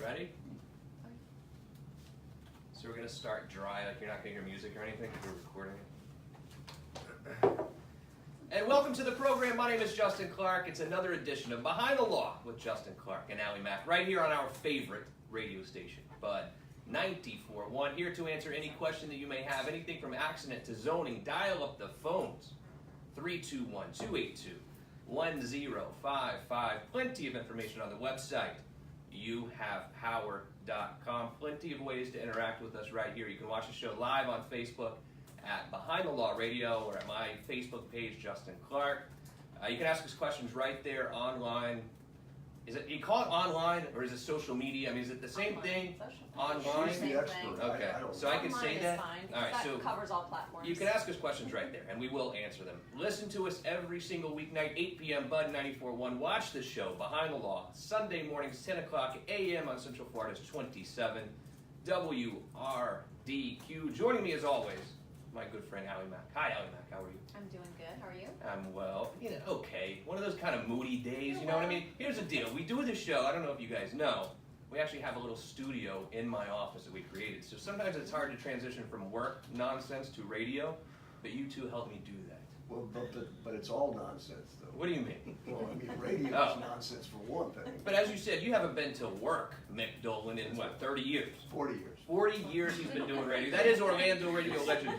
Ready? So we're going to start dry, like you're not going to hear music or anything because we're recording it. And welcome to the program. My name is Justin Clark. It's another edition of Behind the Law with Justin Clark and AlliMac, right here on our favorite radio station, Bud 94.1, here to answer any question that you may have, anything from accident to zoning. Dial up the phones, 321-282-1055. Plenty of information on the website, youhavepower.com. Plenty of ways to interact with us right here. You can watch the show live on Facebook at Behind the Law Radio or at my Facebook page, Justin Clark. You can ask us questions right there online. Is it, you call it online or is it social media? I mean, is it the same thing? Online? She's the expert. Okay, so I can say that? All right, so covers all platforms. you can ask us questions right there, and we will answer them. Listen to us every single weeknight, 8 p.m., Bud 94.1. Watch the show, Behind the Law, Sunday mornings, 10 o'clock a.m. on Central Florida's 27 WRDQ. Joining me, as always, my good friend AlliMac. Hi, AlliMac. How are you? I'm doing good. How are you? I'm well. You know, okay. One of those kind of moody days, you know what I mean? Here's the deal. We do this show, I don't know if you guys know, we actually have a little studio in my office that we created. So sometimes it's hard to transition from work nonsense to radio, but you two help me do that. Well, but it's all nonsense, though. What do you mean? Well, I mean, radio is nonsense for one thing. But as you said, you haven't been to work, Mick Dolan, in what, 30 years? 40 years. 40 years he's been doing radio. That is Orlando radio legend,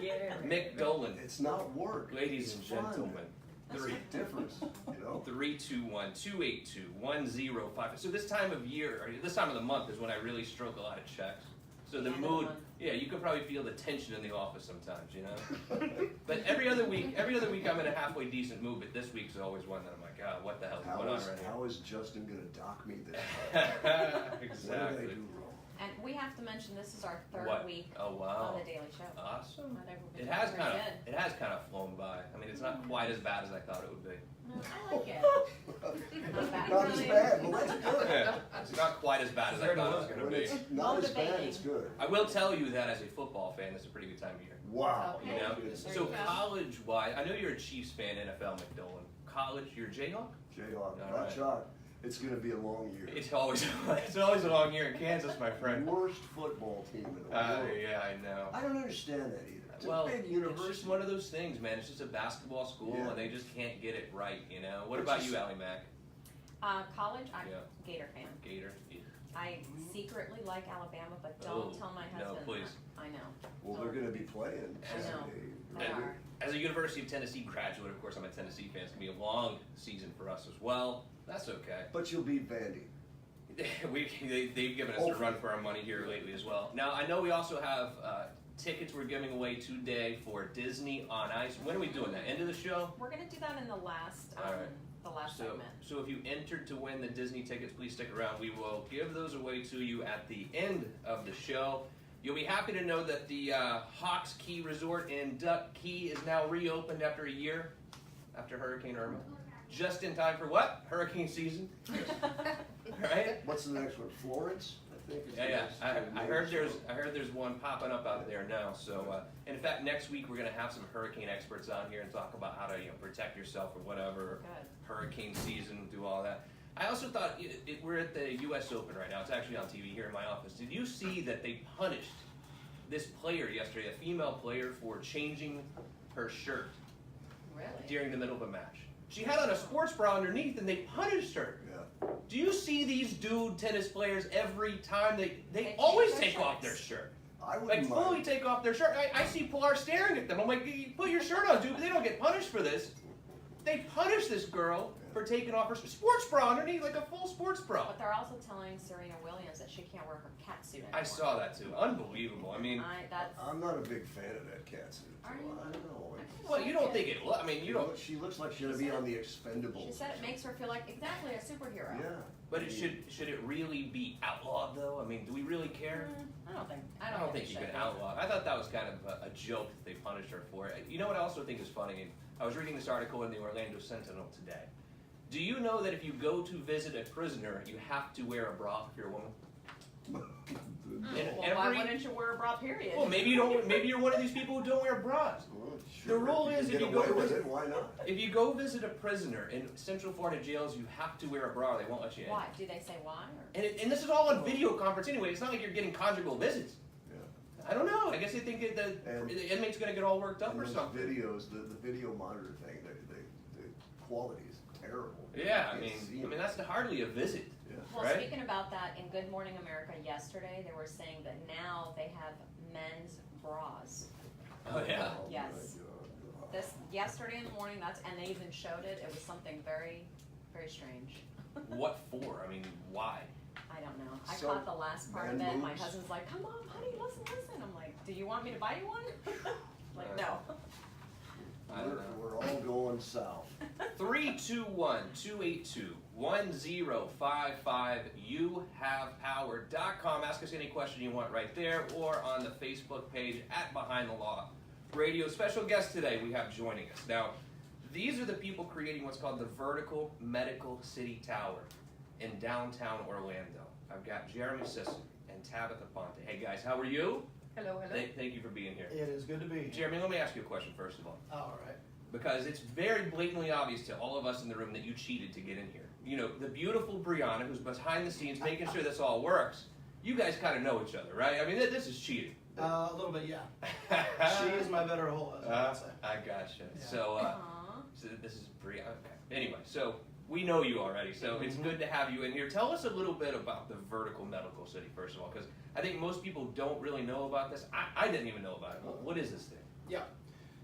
Mick Dolan. It's not work. Ladies It's and fun. gentlemen. There's a difference, you know? 321-282-1055. So this time of year, or this time of the month is when I really stroke a lot of checks. So the mood, yeah, you can probably feel the tension in the office sometimes, you know? But every other week I'm in a halfway decent mood, but this week's always one that I'm like, God, what the hell is going on right How is Justin going to dock me this now? time? Exactly. What did I do wrong? And we have to mention this is our third What? week Oh, wow. on the Daily Show. Awesome. Not everybody It has very kind of good. flown by. I mean, it's not quite as bad as I thought it would be. No, I like it. Not bad. Not as bad. Well, that's good. It's not quite as bad as I thought it was going to When be. it's not as bad, Motivating. it's good. I will tell you that as a football fan, it's a pretty good time of year. Wow. You know, There so you go. college-wise, I know you're a Chiefs fan, NFL, McDolan. College, you're a Jayhawk? Jayhawk, All not right. shot. It's going to be a long year. It's always a long year in Kansas, my friend. Worst football team in the world. Yeah, I know. I don't understand that either. It's Well, a big it's university. just one of those things, man. It's just a basketball school, Yeah. and they just can't get it right, you know? What It's about just- you, AlliMac? College, I'm Yeah. Gator fan. Gator? Yeah. I secretly like Alabama, but don't Oh, tell my no, husband. please. I know. Well, they're going to be playing. I know. Saturday. They are. As a University of Tennessee graduate, of course, I'm a Tennessee fan. It's going to be a long season for us as well. That's okay. But you'll beat Vandy. They've given us a run for our money here lately as well. Now, I know we also have tickets we're giving away today for Disney on Ice. When are we doing that? End of the show? We're gonna do that in the last All right. segment. So if you entered to win the Disney tickets, please stick around. We will give those away to you at the end of the show. You'll be happy to know that the Hawks Key Resort in Duck Key is now reopened after a year, after Hurricane Irma. Just in time for what? Hurricane season. Right? What's the next one? Florence, I think. is the Yeah. next I one. heard there's one popping up out there now. So, in fact, next week we're gonna have some hurricane experts on here and talk about how to protect yourself or whatever. Good. Hurricane season, do all that. I also thought we're at the U.S. Open right now. It's actually on TV here in my office. Did you see that they punished this player yesterday, a female player, for changing her shirt Really? during the middle of a match? She had on a sports bra underneath, and they punished her. Yeah. Do you see these dude tennis players every time they They always change their take off shirts. their shirt? I Like wouldn't fully mind. take off their shirt. I see Pilar staring at them. I'm like, "You put your shirt on, dude, but they don't get punished for this. They punish this girl for taking off her sports bra underneath, like a full sports bra. But they're also telling Serena Williams that she can't wear her cat suit anymore. I saw that too. Unbelievable. I mean, That's. I'm not a big fan of that cat suit. Are you? I don't know. well, you don't think it. I mean, you don't. She looks like she's gonna be on the Expendables. She said it makes her feel like exactly a superhero. Yeah. But it should it really be outlawed though? I mean, do we really care? I don't think. I don't think you can outlaw. I thought that was kind of a joke that they punished her for. You know what I also think is funny? I was reading this article in the Orlando Sentinel today. Do you know that if you go to visit a prisoner, you have to wear a bra if you're a woman? And Well, why wouldn't you wear a bra, period? well, maybe you don't. Maybe you're one of these people who don't wear bras. Well, The rule if is you if get you go away with visit- it, why not? If you go visit a prisoner in Central Florida jails, you have to wear a bra. Or they won't let you in. Why? Do they say why? Or? And this is all on video conference anyway. It's not like you're getting conjugal visits. Yeah. I don't know. I guess they think that And- the inmate's gonna get all worked up And or those something. videos, the video monitor thing, the quality is terrible. Yeah, I You can't see mean it. that's hardly a visit. Yeah. Well, Right? speaking about that, in Good Morning America yesterday, they were saying that now they have men's bras. Oh yeah. Oh, my Yes. God. This yesterday in the morning, and they even showed it. It was something very, very strange. What for? I mean, why? I don't know. I So, caught the last part of man it. My moves. husband's like, "Come on, honey, listen." I'm like, "Do you want me to buy you one?" Like, no. I don't know. We're all going south. 321-282-1055. YouHavePower.com. Ask us any question you want right there, or on the Facebook page at Behind the Law Radio. Special guest today we have joining us. Now, these are the people creating what's called the Vertical Medical City Tower in downtown Orlando. I've got Jeremy Sisson and Tabitha Ponte. Hey guys, how are you? Hello, hello. Thank you for being here. It is good to be here. Jeremy, let me ask you a question first of all. All right. Because it's very blatantly obvious to all of us in the room that you cheated to get in here. You know, the beautiful Brianna, who's behind the scenes making sure this all works, you guys kind of know each other, right? I mean, this is cheating. A little bit, yeah. She is my better whole, as I would say. I gotcha. Yeah. So, Aw. so this is Brianna. Okay. Anyway, so we know you already, so it's good to have you in here. Tell us a little bit about the Vertical Medical City, first of all, because I think most people don't really know about this. I didn't even know about it. What is this thing? Yeah.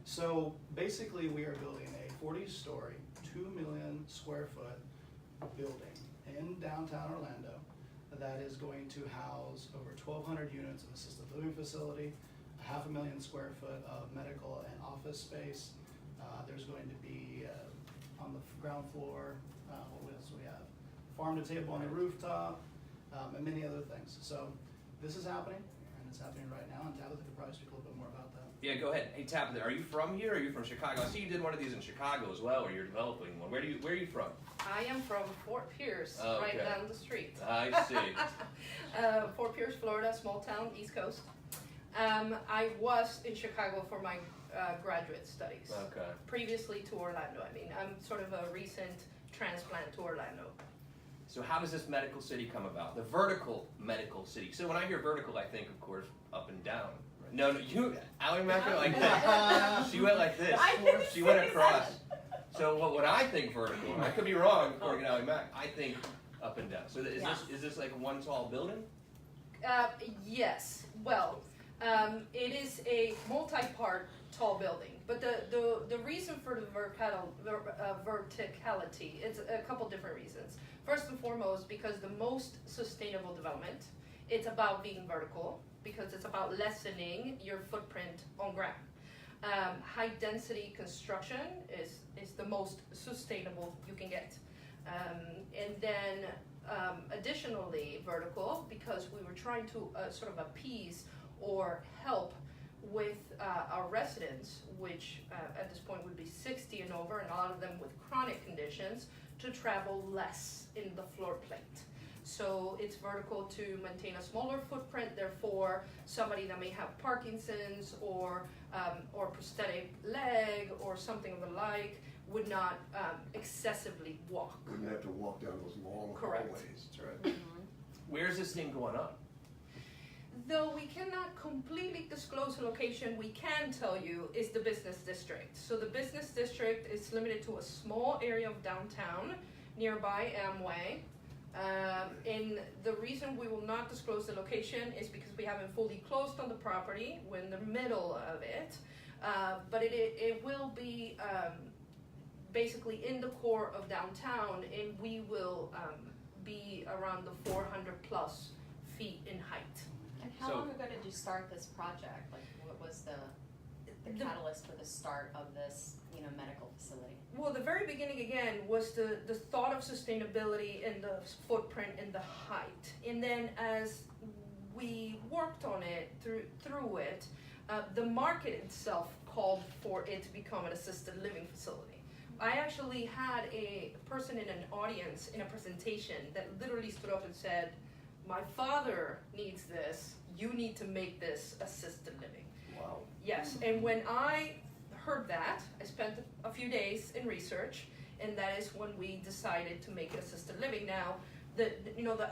So basically, we are building a 40-story, 2 million square foot building in downtown Orlando that is going to house over 1,200 units of assisted living facility, 500,000 square foot of medical and office space. There's going to be on the ground floor, what else do we have? Farm to table on the rooftop, and many other things. So this is happening, and it's happening right now, and Tabitha could probably speak a little bit more about that. Yeah, go ahead. Hey, Tabitha, are you from here or are you from Chicago? I see you did one of these in Chicago as well, or you're developing one. Where are you from? I am from Fort Pierce, Oh, right okay. down the street. I see. Fort Pierce, Florida, small town, East Coast. I was in Chicago for my graduate studies. Okay. Previously to Orlando. I mean, I'm sort of a recent transplant to Orlando. So how does this medical city come about? The vertical medical city. So when I hear vertical, I think, of course, up and down. No, you, AlliMac went like this. She went like this. I didn't She went say across. So when I think vertical, and I could be wrong, according to AlliMac, I think up and down. So Yeah. is this like one tall building? Yes. Well, it is a multi-part tall building, but the reason for the verticality, it's a couple different reasons. First and foremost, because the most sustainable development, it's about being vertical, because it's about lessening your footprint on ground. High density construction is the most sustainable you can get. And then additionally vertical, because we were trying to sort of appease or help with our residents, which at this point would be 60 and over, and a lot of them with chronic conditions, to travel less in the floor plate. So it's vertical to maintain a smaller footprint, therefore somebody that may have Parkinson's or prosthetic leg or something of the like would not excessively walk. Wouldn't have to walk down those long Correct. hallways. That's right. Where's this thing going up? Though we cannot completely disclose the location, we can tell you is the business district. So the business district is limited to a small area of downtown nearby Amway. And the reason we will not disclose the location is because we haven't fully closed on the property. We're in the middle of it. But it will be basically in the core of downtown, and we will be around the 400 plus feet in height. And how So- long ago did you start this project? Like, what was the catalyst for the start of this, medical facility? Well, the very beginning again was the thought of sustainability and the footprint and the height. And then as we worked on it through it, the market itself called for it to become an assisted living facility. I actually had a person in an audience in a presentation that literally stood up and said, my father needs this, you need to make this assisted living. Wow. Yes, and when I heard that, I spent a few days in research, and that is when we decided to make it assisted living. Now, the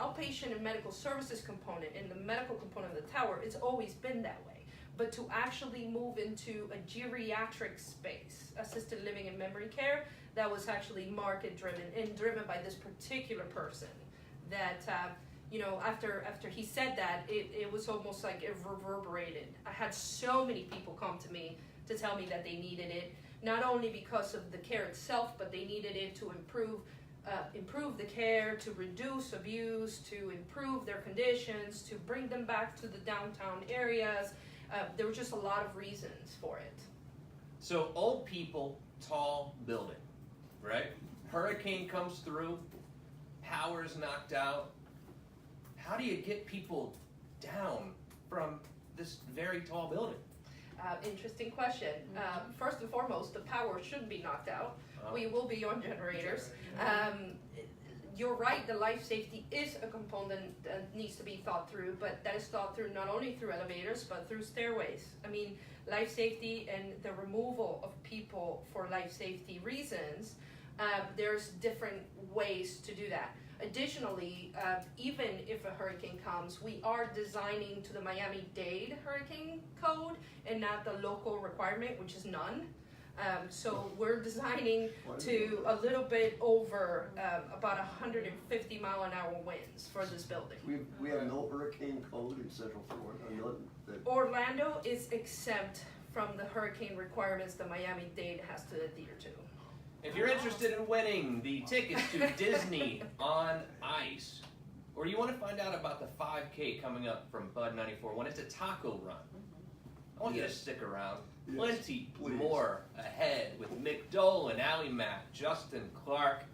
outpatient and medical services component and the medical component of the tower, it's always been that way. But to actually move into a geriatric space, assisted living and memory care, that was actually market driven and driven by this particular person. That after he said that, it was almost like it reverberated. I had so many people come to me to tell me that they needed it, not only because of the care itself, but they needed it to improve the care, to reduce abuse, to improve their conditions, to bring them back to the downtown areas. There were just a lot of reasons for it. So old people, tall building, right? Hurricane comes through, power's knocked out. How do you get people down from this very tall building? Interesting question. First and foremost, the power shouldn't be knocked out. We will be on generators. You're right, the life safety is a component that needs to be thought through, but that is thought through not only through elevators, but through stairways. I mean, life safety and the removal of people for life safety reasons, there's different ways to do that. Additionally, even if a hurricane comes, we are designing to the Miami-Dade hurricane code and not the local requirement, which is none. So we're designing to a little bit over about 150 mile an hour winds for this building. We have no hurricane code in Central Florida. Orlando is exempt from the hurricane requirements that Miami-Dade has to adhere to. If you're interested in winning the tickets to Disney on Ice, or you want to find out about the 5K coming up from Bud 94.1, it's a taco run. I want you to stick around. Yes, Plenty please. more ahead with Mick Dolan, AlliMac, Justin Clark,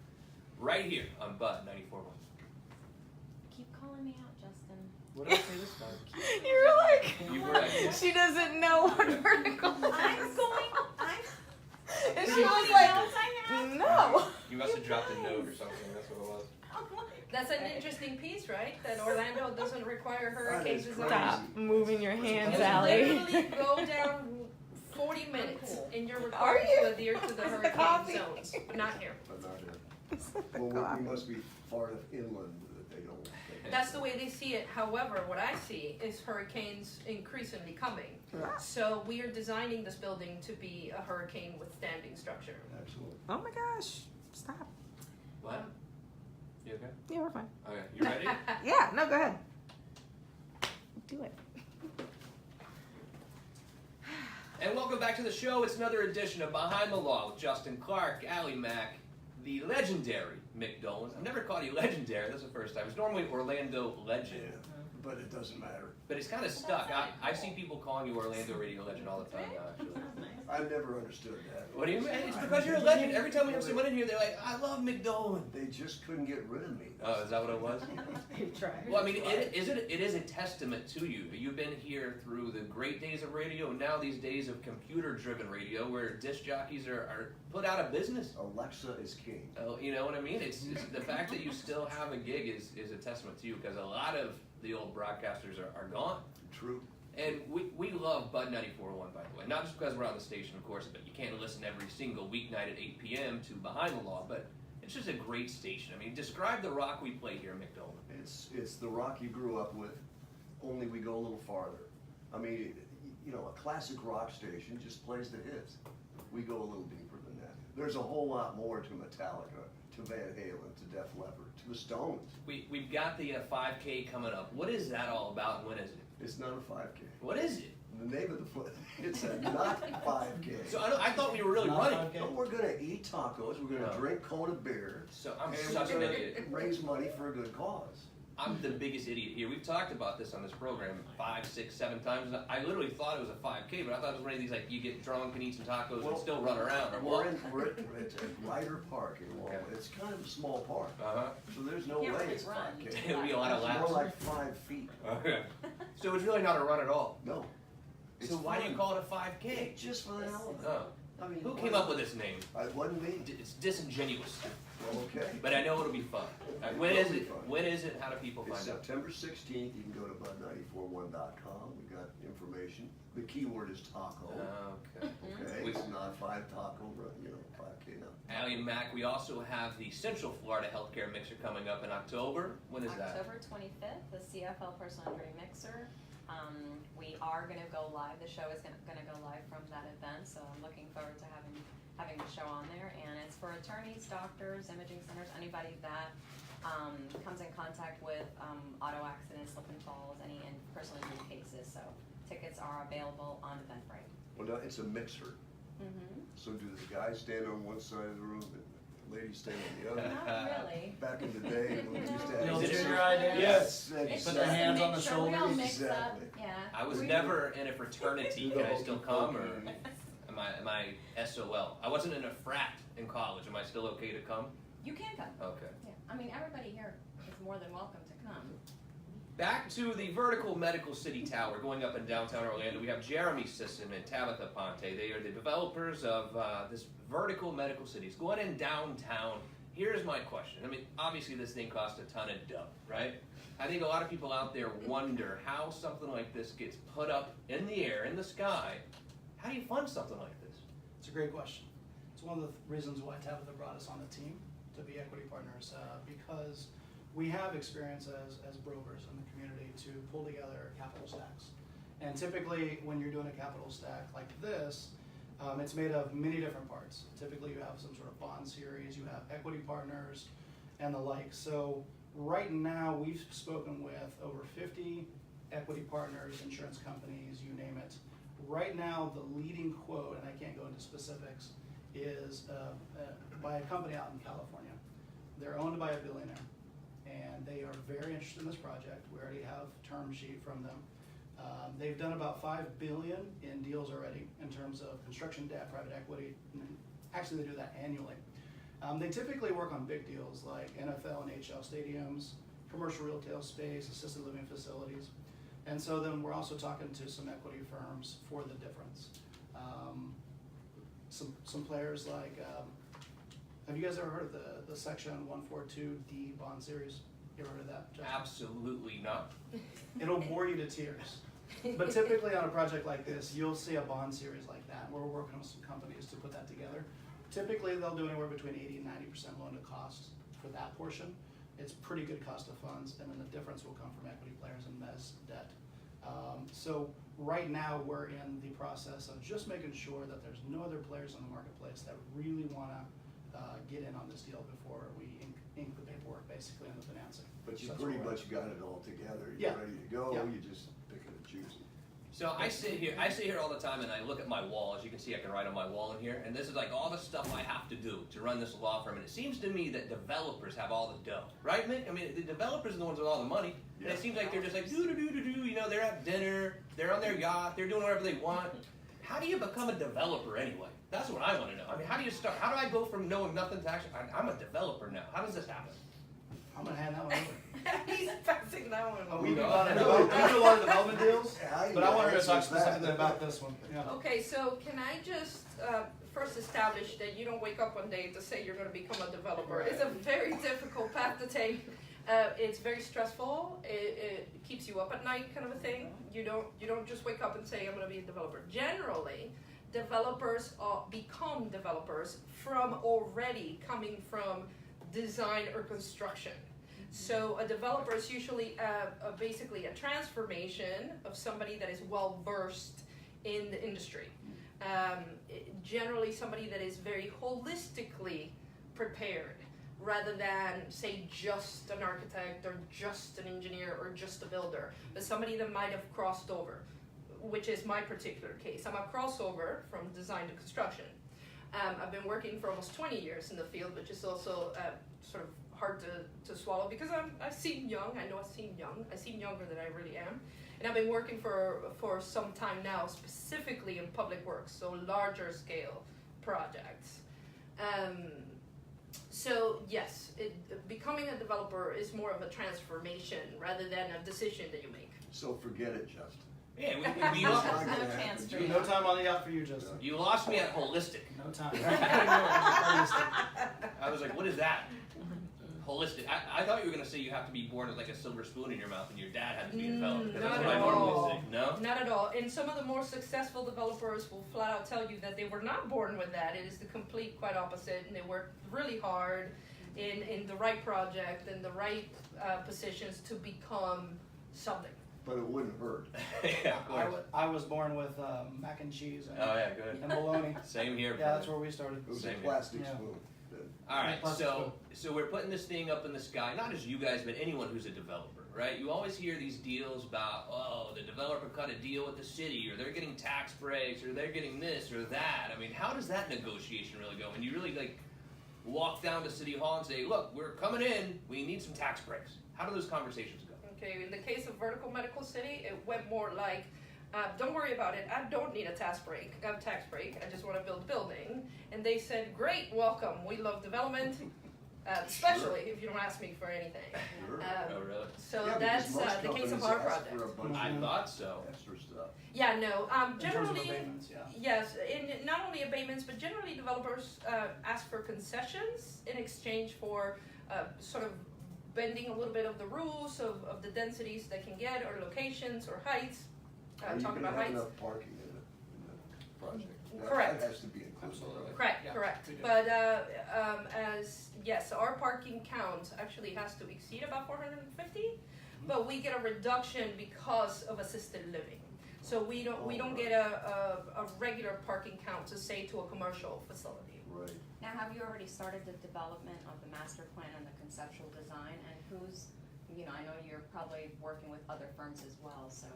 right here on Bud 94.1. Keep calling me out, Justin. What did I say this time? You were like, You were like, she doesn't know what vertical and she was like, no. you must have dropped a note or something. That's what it was. That's an interesting piece, right? That Orlando doesn't require hurricane That is design. Stop moving your hands, You Allie. literally go down 40 minutes and you're Are required you? to adhere to the It's the hurricane coffee. zones, but not here. But not here. It's like the Well, coffee. we must be far enough inland that they don't. That's the way they see it. However, what I see is hurricanes increasingly coming. Right. So we are designing this building to be a hurricane withstanding structure. Absolutely. Oh my gosh. Stop. What? You okay? Yeah, we're fine. Okay, you ready? Yeah, no, go ahead. Do it. And welcome back to the show. It's another edition of Behind the Law with Justin Clark, AlliMac, the legendary Mick Dolan. I've never called you legendary. That's the first time. It's normally Orlando Legend. Yeah, but it doesn't matter. But it's kind of stuck. I see people calling you Orlando Radio Legend all the time now, actually. I've never understood that. What do you mean? It's because you're a legend. Every time we have someone in here, they're like, I love Mick Dolan. They just couldn't get rid of me. Oh, is that what it was? You tried. Well, I mean, it is a testament to you. You've been here through the great days of radio and now these days of computer-driven radio where disc jockeys are put out of business. Alexa is king. Oh, you know what I mean? It's the fact that you still have a gig is a testament to you because a lot of the old broadcasters are gone. True. And we love Bud 94.1, by the way. Not just because we're on the station, of course, but you can't listen every single weeknight at 8 p.m. to Behind the Law, but it's just a great station. I mean, describe the rock we play here, Mick Dolan. It's the rock you grew up with, only we go a little farther. I mean, you know, a classic rock station just plays the hits. We go a little deeper than that. There's a whole lot more to Metallica, to Van Halen, to Def Leppard, to the Stones. We've got the 5K coming up. What is that all about and when is it? It's not a 5K. What is it? The name of the foot, it's a not 5K. So I thought we were really running. But we're gonna eat tacos, we're gonna No. drink Kona beer, So I'm and such we're an gonna idiot. raise money for a good cause. I'm the biggest idiot here. We've talked about this on this program 5, 6, 7 times. I literally thought it was a 5K, but I thought it was one of these like you get drunk and eat some tacos and Well, still run around or what? We're at Ryder Park in Walnut. Okay. It's kind of a small park, Uh-huh. so there's no Can't way really it's run. 5K. It'll be a lot of It's laps. more like 5 feet. Okay. So it's really not a run at all. No. So why do you call it a 5K? Just for the hell of it. Oh. I mean, Who came up with this name? It wasn't me. It's disingenuous, Well, okay. but I know it'll be fun. When It is will be it? fun. When is it? How do people It's find out? September 16th. You can go to bud941.com. We got information. The keyword is taco. Okay. Okay, it's not 5 taco, but 5K now. AlliMac, we also have the Central Florida Healthcare Mixer coming up in October. When is that? October 25th, the CFL Personal Injury Mixer. We are gonna go live, the show is gonna go live from that event, so I'm looking forward to having the show on there. And it's for attorneys, doctors, imaging centers, anybody that comes in contact with auto accidents, slip and falls, any personal injury cases. So tickets are available on Eventbrite. Well, no, it's a mixer. So do the guys stand on one side of the room and the ladies stand on the other? Not really. Back in the day when we used to have. The old Is it junior high days? Yes, It's exactly. just their a hands on the mixture. We all shoulders. mix up, Exactly. yeah. I was We- never in a fraternity. Do the Can I still hokey come, or pokey. am I SOL? I wasn't in a frat in college. Am I still okay to come? You can come. Okay. Yeah, I mean, everybody here is more than welcome to come. Back to the vertical medical city tower going up in downtown Orlando. We have Jeremy Sisson and Tabitha Ponte. They are the developers of this vertical medical cities going in downtown. Here's my question. I mean, obviously this thing costs a ton of dough, right? I think a lot of people out there wonder how something like this gets put up in the air, in the sky. How do you fund something like this? It's a great question. It's one of the reasons why Tabitha brought us on the team to be equity partners, because we have experience as brokers in the community to pull together capital stacks. And typically, when you're doing a capital stack like this, it's made of many different parts. Typically, you have some sort of bond series, you have equity partners, and the like. So right now, we've spoken with over 50 equity partners, insurance companies, you name it. Right now, the leading quote, and I can't go into specifics, is by a company out in California. They're owned by a billionaire, and they are very interested in this project. We already have a term sheet from them. They've done about $5 billion in deals already in terms of construction debt, private equity. Actually, they do that annually. They typically work on big deals like NFL and NHL stadiums, commercial retail space, assisted living facilities. And so then we're also talking to some equity firms for the difference. Some players like, have you guys ever heard of the Section 142D bond series? You ever heard of that, Justin? Absolutely not. It'll bore you to tears. But typically on a project like this, you'll see a bond series like that. We're working with some companies to put that together. Typically, they'll do anywhere between 80 and 90% loan to cost for that portion. It's pretty good cost of funds, and then the difference will come from equity players and mezz debt. So right now, we're in the process of just making sure that there's no other players in the marketplace that really want to get in on this deal before we ink the paperwork, basically, on the financing. But you So that's pretty where we're much got it all together. Yeah. You're ready to go. Yeah. You just pick it and choose it. So I sit here all the time and I look at my wall. As you can see, I can write on my wall in here. And this is like all the stuff I have to do to run this law firm. And it seems to me that developers have all the dough. Right, Mick? I mean, the developers are the ones with all the money. And Yeah. it seems like they're just like, do-do-do-do-do. You know, they're at dinner. They're on their yacht. They're doing whatever they want. How do you become a developer anyway? That's what I want to know. I mean, how do you start? How do I go from knowing nothing to actually, I'm a developer now. How does this happen? I'm gonna hand that one over. He's passing that one. We over. do a lot of development deals, Yeah, but I want her to yeah, talk that's that. specifically about this one. Yeah. Okay, so can I just first establish that you don't wake up one day to say you're going to become a developer? It's a very difficult path to take. It's very stressful. It keeps you up at night, kind of a thing. You don't just wake up and say I'm going to be a developer. Generally, developers become developers from already coming from design or construction. So a developer is usually basically a transformation of somebody that is well versed in the industry. Generally somebody that is very holistically prepared rather than say just an architect or just an engineer or just a builder, but somebody that might have crossed over, which is my particular case. I'm a crossover from design to construction. I've been working for almost 20 years in the field, which is also sort of hard to swallow because I seem young. I know I seem young. I seem younger than I really am. And I've been working for some time now, specifically in public works, so larger scale projects. So yes, becoming a developer is more of a transformation rather than a decision that you make. So forget it, Justin. Yeah, It's you, not lost, gonna No happen. chance for You you. No time on the yacht for you, Justin. you lost me at holistic. No time. I was like, what is that? Holistic. I thought you were going to say you have to be born with like a silver spoon in your mouth and your dad had to be a developer. 'Cause that's Not what I at normally all. think. No? Not at all. And some of the more successful developers will flat out tell you that they were not born with that. It is the complete quite opposite, and they worked really hard in the right project and the right positions to become something. But it wouldn't hurt. Yeah, of course. I was born with mac and cheese and, Oh, yeah, good. and bologna. Same here. Yeah, that's where we started. It was a Same here. plastic Yeah. spoon. All right, Plastic so we're putting this thing up in the sky, not just you guys, but anyone who's a developer, right? You always hear these deals about, oh, the developer cut a deal with the city, or they're getting tax breaks, or they're getting this or that. I mean, how does that negotiation really go? When you really like walk down to City Hall and say, look, we're coming in, we need some tax breaks. How do those conversations go? Okay, in the case of Vertical Medical City, it went more like, don't worry about it, I don't need a tax break, I just want to build a building. And they said, great, welcome, we love development, especially if you don't ask me for anything. Sure. Oh, really? So Yeah, that's because most the case of companies our ask project. for a bunch I of thought so. extra stuff. Yeah, no, In terms of generally, abatements, yeah. yes, in not only abatements, but generally developers ask for concessions in exchange for sort of bending a little bit of the rules of the densities they can get, or locations, or heights. Are you Talking gonna about have heights. enough parking in the project? Correct. That has to be included. Absolutely. Correct, Yeah, correct. we do. But yes, our parking count actually has to exceed about 450, but we get a reduction because of assisted living. So we don't get a regular parking count to say to a commercial facility. Right. Now, have you already started the development of the master plan and the conceptual design, and who's, I know you're probably working with other firms as well, so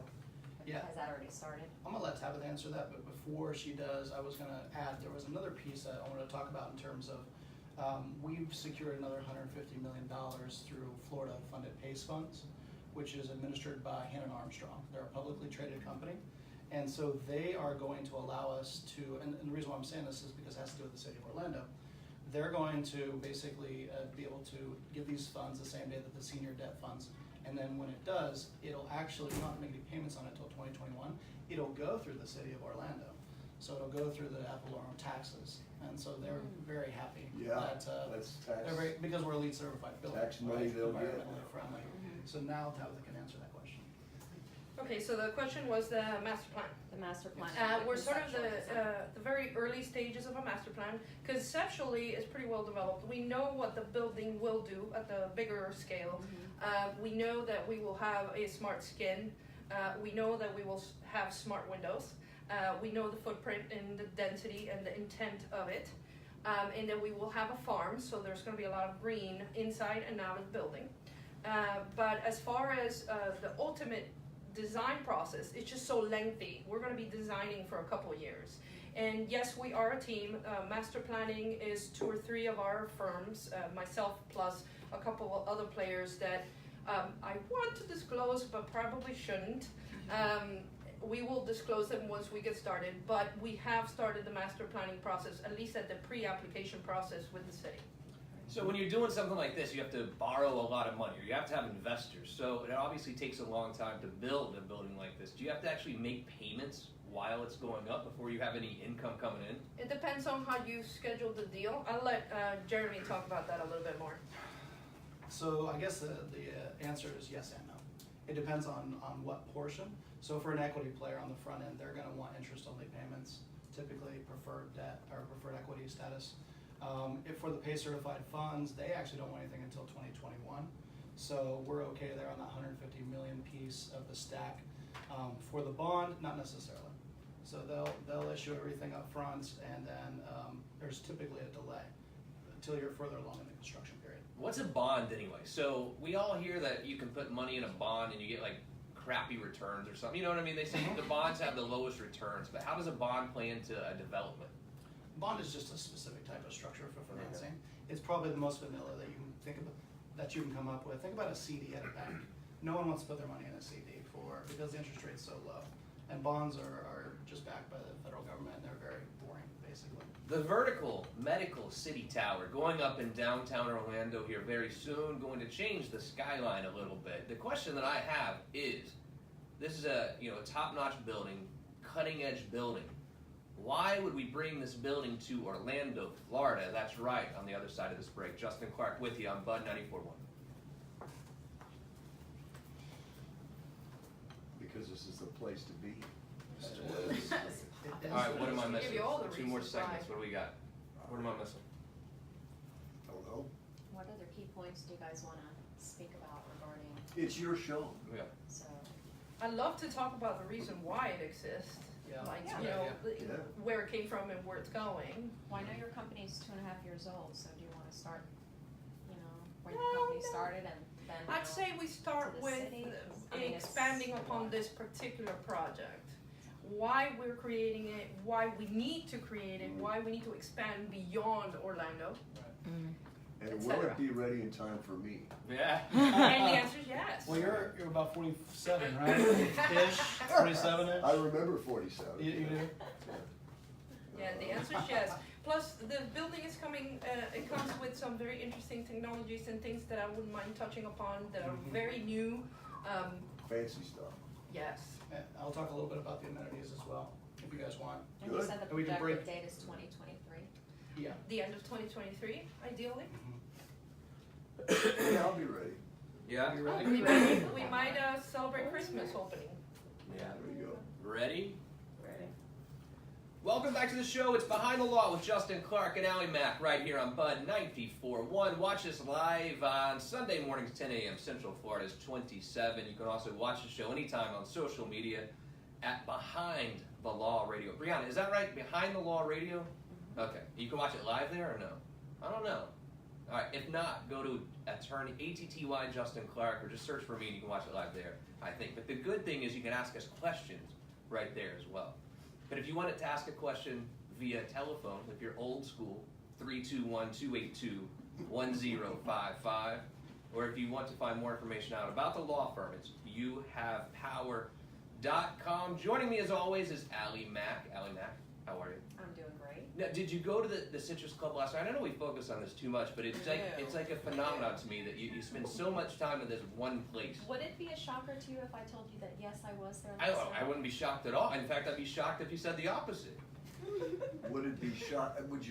Yeah. has that already started? I'm gonna let Tabitha answer that, but before she does, I was gonna add, there was another piece that I wanted to talk about in terms of, we've secured another $150 million through Florida funded PACE funds, which is administered by Hannon Armstrong. They're a publicly traded company. And so they are going to allow us to, and the reason why I'm saying this is because it has to do with the city of Orlando. They're going to basically be able to give these funds the same day that the senior debt funds. And then when it does, it'll actually, we're not gonna make any payments on it until 2021. It'll go through the city of Orlando. So it'll go through the ad valorem taxes. And so they're very happy Yeah, that, that's they're tax. very, because we're a LEED certified building. Tax money right? they'll get. Environmentally friendly. So now Tabitha can answer that question. Okay, so the question was the master plan. The master plan. and the We're sort of conceptual design. the very early stages of a master plan. Conceptually, it's pretty well developed. We know what the building will do at the bigger scale. We know that we will have a smart skin. We know that we will have smart windows. We know the footprint and the density and the intent of it. And then we will have a farm, so there's going to be a lot of green inside and out of the building. But as far as the ultimate design process, it's just so lengthy. We're going to be designing for a couple of years. And yes, we are a team. Master planning is 2 or 3 of our firms, myself plus a couple of other players that I want to disclose but probably shouldn't. We will disclose them once we get started, but we have started the master planning process, at least at the pre-application process with the city. So when you're doing something like this, you have to borrow a lot of money, or you have to have investors. So it obviously takes a long time to build a building like this. Do you have to actually make payments while it's going up before you have any income coming in? It depends on how you schedule the deal. I'll let Jeremy talk about that a little bit more. So I guess the answer is yes and no. It depends on what portion. So for an equity player on the front end, they're gonna want interest-only payments, typically preferred debt or preferred equity status. If for the PACE certified funds, they actually don't want anything until 2021. So we're okay there on that 150 million piece of the stack. For the bond, not necessarily. So they'll issue everything up front, and then there's typically a delay until you're further along in the construction period. What's a bond anyway? So we all hear that you can put money in a bond and you get like crappy returns or something. You know what I mean? They say the bonds have the lowest returns, but how does a bond play into a development? Bond is just a specific type of structure for financing. It's probably the most vanilla that you can think of, that you can come up with. Think about a CD at a bank. No one wants to put their money in a CD because the interest rate's so low. And bonds are just backed by the federal government, and they're very boring, basically. The vertical medical city tower going up in downtown Orlando here very soon, going to change the skyline a little bit. The question that I have is, This is a top-notch building, cutting-edge building. Why would we bring this building to Orlando, Florida? That's right, on the other side of this break. Justin Clark with you on Bud 94.1. Because this is the place to be. All right, what am I Give missing? you all the 2 more reasons why. segments. What do we got? What am I missing? Don't know. What other key points do you guys wanna speak about regarding, It's your show. Yeah. so, I'd love to talk about the reason why it exists, Yeah. like, Yeah. you know, Yeah. where it came from and where it's going. well, I know your company's 2.5 years old, so do you wanna start, where Well, your company no. started and then, I'd say we start the with city? I mean, it's expanding a upon lot. this particular project. Why we're creating it, why we need to create it, why we need to expand beyond Orlando. And Et will cetera. it be ready in time for me? Yeah. And the answer is yes. Well, you're about 47, right? Ish, 47-ish? I remember 47. You do? Yeah, the answer is yes. Plus, the building is coming, it comes with some very interesting technologies and things that I wouldn't mind touching upon that are very new. Fancy stuff. Yes. And I'll talk a little bit about the amenities as well, if you guys want. and you Good. said the And we can projected break- date is 2023? Yeah. The end of 2023, ideally. Yeah, I'll be ready. Yeah? You We ready? might celebrate Christmas opening. Yeah. There you go. Ready? Welcome back to the show. It's Behind the Law with Justin Clark and AlliMac right here on Bud 94.1. Watch us live on Sunday mornings, 10 a.m. Central Florida's 27. You can also watch the show anytime on social media at Behind the Law Radio. Brianna, is that right? Behind the Law Radio? Okay. You can watch it live there or no? I don't know. All right. If not, go to attorney ATTY Justin Clark or just search for me and you can watch it live there, I think. But the good thing is you can ask us questions right there as well. But if you wanted to ask a question via telephone, if you're old school, 321-282-1055, or if you want to find more information out about the law firm, it's youhavepower.com. Joining me as always is AlliMac. AlliMac, how are you? I'm doing great. Now, did you go to the Citrus Club last night? I know we focus on this too much, but it's like a phenomenon to me that you spend so much time in this one place. Would it be a shocker to you if I told you that yes, I was there I last night? wouldn't be shocked at all. In fact, I'd be shocked if you said the opposite. Would you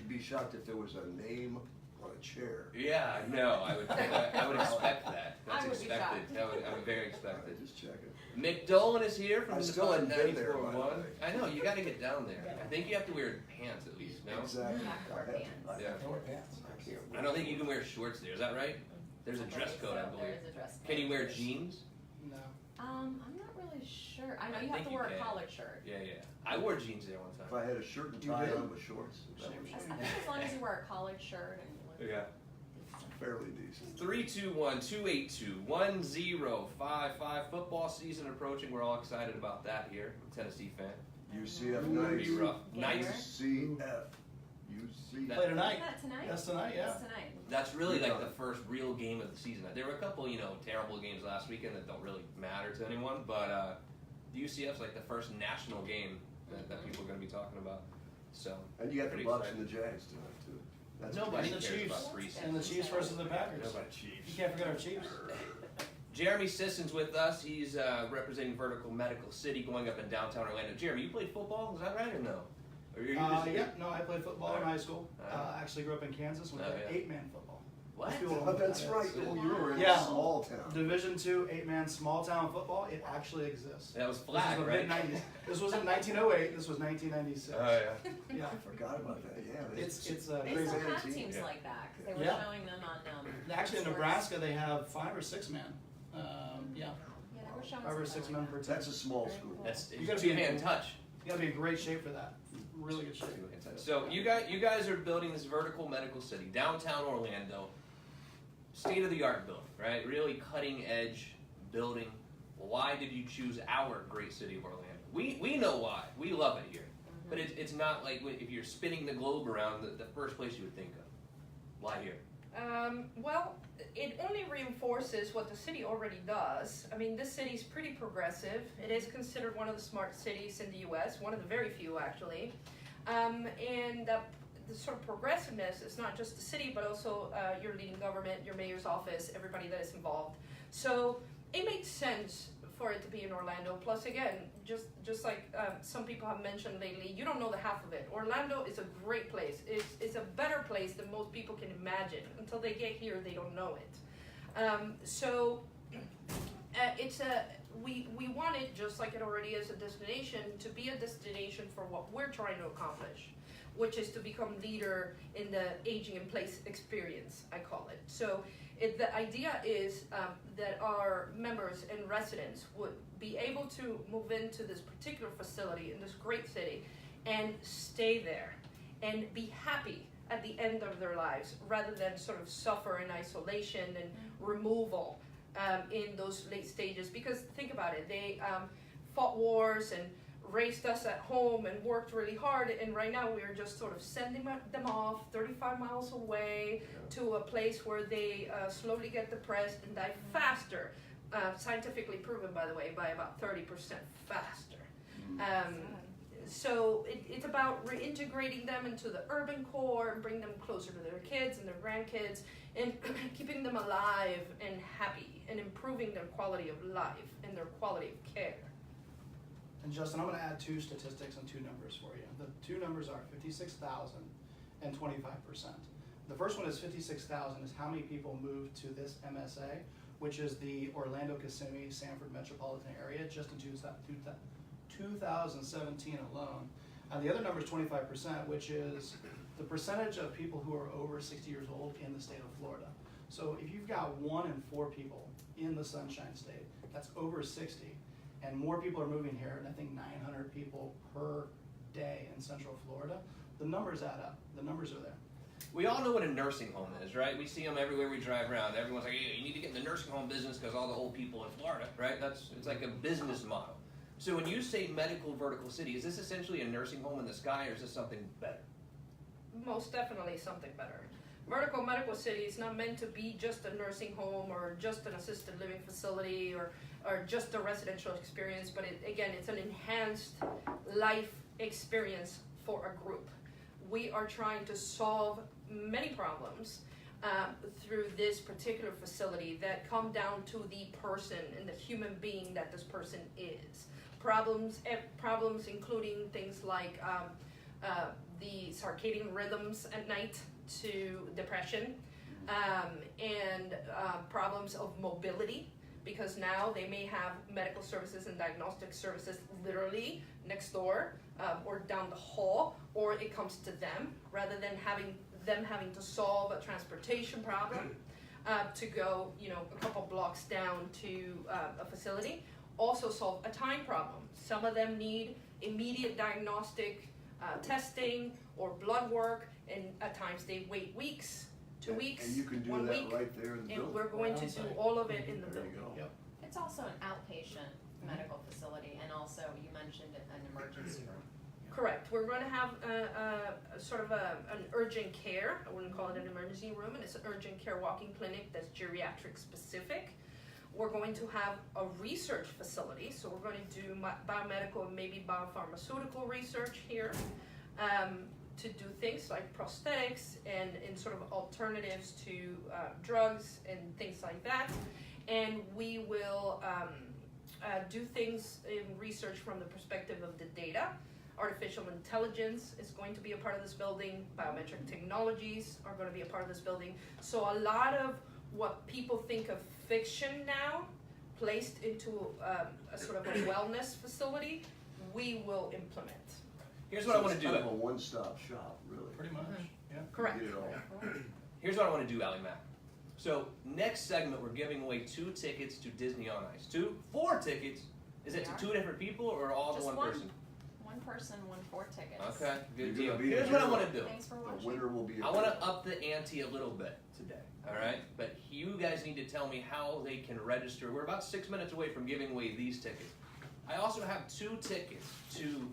be shocked if there was a name on a chair? Yeah, no, I would expect that. That's I would be expected. shocked. I would very expected. Just checking. Mick Dolan is here from I the still Bud haven't been there, by the 94.1. way. I know, you gotta get down there. I think you have to wear pants at least, no? Exactly. Not wear pants. Yeah. Don't wear pants. I can't. I don't think you can wear shorts there, is that right? There's a dress code, I There believe. is a dress code. Can you wear jeans? No. I'm not really sure. I know I you have think to you wear can. a collared shirt. Yeah, yeah. I wore jeans there one If time. I had a shirt and You tie did? on with shorts, that would I be think as long as you wear a collared shirt and you look Yeah. decent. fairly decent. 321-282-1055. Football season approaching. We're all excited about that here. Tennessee fan. UCF It'll be nice. rough. Gamer. Nice. UCF. UCF. Play tonight. Isn't that tonight? That's tonight, yeah. That's tonight. That's really like Yeah. the first real game of the season. There were a couple, terrible games last weekend that don't really matter to anyone, but the UCF's like the first national game that people are going to be talking about. So And you got the pretty Bucks excited. and the Jags tonight too. That's Nobody And the cares Chiefs. about preseason. And the Chiefs versus the Packers. Nobody You Chiefs. can't forget our Chiefs. Jeremy Sisson's with us. He's representing Vertical Medical City, going up in downtown Orlando. Jeremy, you played football? Is that right or no? Or you're just Yeah, no, I played football in high school. Actually grew up in Kansas. We Oh, played yeah. 8-man football. What? People don't Oh, know that's that. right. Oh, you were in Yeah. a small town. Division II 8-man small town football. It actually exists. That was This flag, was the right? mid-90s. This was in 1908. This was 1996. Oh yeah. Yeah. I forgot about that. Yeah, It's They crazy. still have team. teams Yeah. like that because they were Yeah. showing them on. Actually, in sports. Nebraska, they have 5 or 6 men. Yeah, Yeah, they were showing 5 or something 6 like men that. per team. That's a small school. That's You gotta two be in- hand touch. You gotta be in great shape for that. Really good shape. So you guys are building this vertical medical city, downtown Orlando, state of the art building, right? Really cutting edge building. Why did you choose our great city of Orlando? We know why. We love it here, but it's not like if you're spinning the globe around the first place you would think of. Why here? Well, it only reinforces what the city already does. I mean, this city is pretty progressive. It is considered one of the smart cities in the U.S., one of the very few actually. And the sort of progressiveness is not just the city, but also your leading government, your mayor's office, everybody that is involved. So it makes sense for it to be in Orlando. Plus, again, just like some people have mentioned lately, you don't know the half of it. Orlando is a great place. It's a better place than most people can imagine. Until they get here, they don't know it. We want it, just like it already is a destination, to be a destination for what we're trying to accomplish, which is to become leader in the aging in place experience, I call it. So the idea is that our members and residents would be able to move into this particular facility in this great city and stay there and be happy at the end of their lives, rather than sort of suffer in isolation and removal in those late stages. Because think about it, they fought wars and raised us at home and worked really hard, and right now we're just sort of sending them off 35 miles away to a place where they slowly get depressed and die faster, scientifically proven, by the way, by about 30% faster. So it's about reintegrating them into the urban core and bring them closer to their kids and their grandkids, and keeping them alive and happy and improving their quality of life and their quality of care. And Justin, I'm going to add 2 statistics and 2 numbers for you. The 2 numbers are 56,000 and 25%. The first one is 56,000 is how many people moved to this MSA, which is the Orlando, Kissimmee, Sanford metropolitan area, just in 2017 alone. And the other number is 25%, which is the percentage of people who are over 60 years old in the state of Florida. So if you've got 1 in 4 people in the Sunshine State, that's over 60. And more people are moving here, and I think 900 people per day in Central Florida. The numbers add up. The numbers are there. We all know what a nursing home is, right? We see them everywhere we drive around. Everyone's like, hey, you need to get in the nursing home business because all the old people in Florida, right? It's like a business model. So when you say medical vertical city, is this essentially a nursing home in the sky, or is this something better? Most definitely something better. Vertical medical city is not meant to be just a nursing home or just an assisted living facility or just a residential experience, but it's an enhanced life experience for a group. We are trying to solve many problems through this particular facility that come down to the person and the human being that this person is. Problems including things like the circadian rhythms at night, to depression, and problems of mobility, because now they may have medical services and diagnostic services literally next door or down the hall, or it comes to them, rather than having to solve a transportation problem to go a couple blocks down to a facility. Also solve a time problem. Some of them need immediate diagnostic testing or blood work, and at times they wait weeks, 2 weeks, And you can do 1 that week, right there in the and building. we're going to do all of it in the There you building. go. Yep. It's also an outpatient medical facility, and also you mentioned an emergency room. Correct. We're going to have a sort of an urgent care. I wouldn't call it an emergency room, and it's an urgent care walking clinic that's geriatric specific. We're going to have a research facility, so we're going to do biomedical and maybe biopharmaceutical research here to do things like prosthetics and sort of alternatives to drugs and things like that. And we will do things in research from the perspective of the data. Artificial intelligence is going to be a part of this building. Biometric technologies are going to be a part of this building. So a lot of what people think of fiction now, placed into a sort of a wellness facility, we will implement. Here's what I want to It's do. kind of a one-stop shop, really. Pretty much, yeah. Correct. You get it all. Here's what I want to do, AlliMac. So next segment, we're giving away 2 tickets to Disney on Ice. 4 tickets. Is it to 2 different people or all to Just one one. person? One person, 4 tickets. Okay, good You're deal. gonna be Here's the what I hero. want to do. Thanks for The watching. winner will be. I want to up the ante a little bit today, all right? But you guys need to tell me how they can register. We're about 6 minutes away from giving away these tickets. I also have 2 tickets to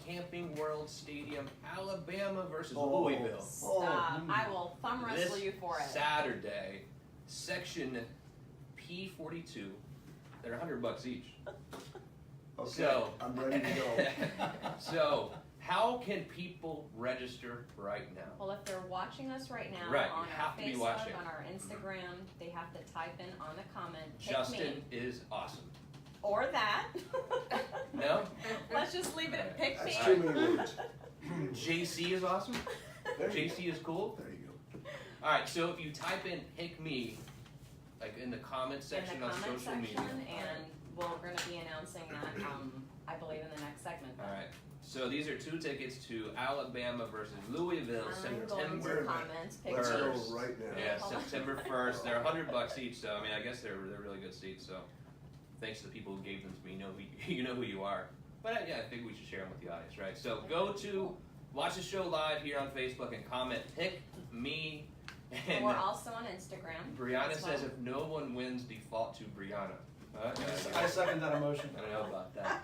Camping World Stadium, Alabama versus Louisville. Stop. I will thumb wrestle This you for it. Saturday, section P42. They're $100 each. Okay, So- I'm ready to go. So, how can people register right now? Well, if they're watching us right now Right, you on have our to be Facebook, watching. on our Instagram, they have to type in on the comment, pick Justin me. is awesome. or that. No? Let's just leave it at pick me. That's too many words. JC is awesome? There you JC is cool? There you go. Alright, so if you type in pick me, like in the comment section in the on comment social section, media. and we're going to be announcing that, I believe, in the next segment. Alright, so these are 2 tickets to Alabama versus Louisville, I'm going September. to comment, pick Let's me. go First. right now. Yeah, September 1st. They're $100 each, so I mean, I guess they're really good seats. So, thanks to the people who gave them to me. You know who you are. But yeah, I think we should share them with the audience, right? So go to watch the show live here on Facebook and comment "pick me." And We're also on Instagram. Brianna as well. says if no one wins, default to Brianna. I second that emotion. I don't know about that.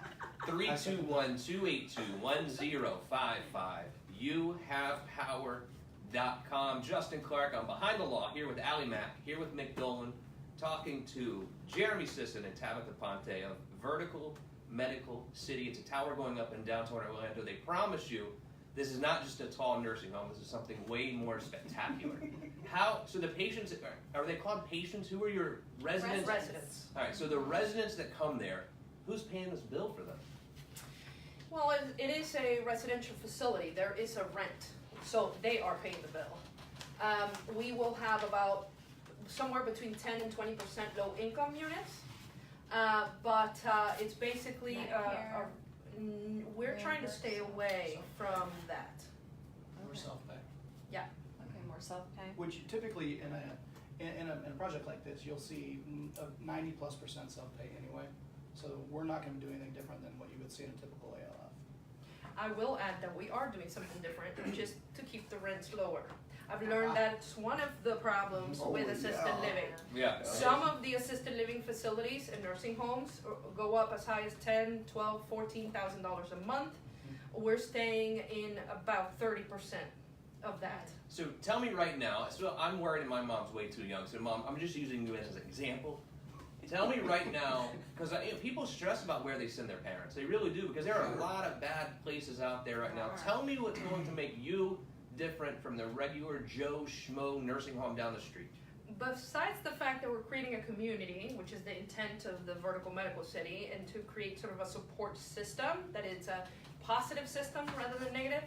321-282-1055. YouHavePower.com. Justin Clark. I'm behind the law here with AlliMac, here with Mick Dolan, talking to Jeremy Sisson and Tabitha Ponte of Vertical Medical City. It's a tower going up in downtown Orlando. They promise you this is not just a tall nursing home. This is something way more spectacular. So the patients, are they called patients? Who are your residents? Residents. All right, so the residents that come there, who's paying this bill for them? Well, it is a residential facility. There is a rent, so they are paying the bill. We will have about somewhere between 10 and 20% low income units, but it's basically Medicare. we're trying to stay away from that. We're self-pay. Okay, more self-pay. Which typically in a project like this, you'll see a 90+% self-pay anyway. So we're not going to do anything different than what you would see in a typical ALF. I will add that we are doing something different, which is to keep the rents lower. I've learned that it's one of the problems with Oh, assisted yeah. living. Yeah. Some of the assisted living facilities and nursing homes go up as high as $10,000, $12,000, $14,000 a month. We're staying in about 30% of that. So tell me right now, so I'm worried and my mom's way too young. So Mom, I'm just using you as an example. Tell me right now, because people stress about where they send their parents. They really do, because there are a lot of bad places out there right now. Tell me what's going to make you different from the regular Joe Schmo nursing home down the street. Besides the fact that we're creating a community, which is the intent of the Vertical Medical City, and to create sort of a support system that is a positive system rather than negative,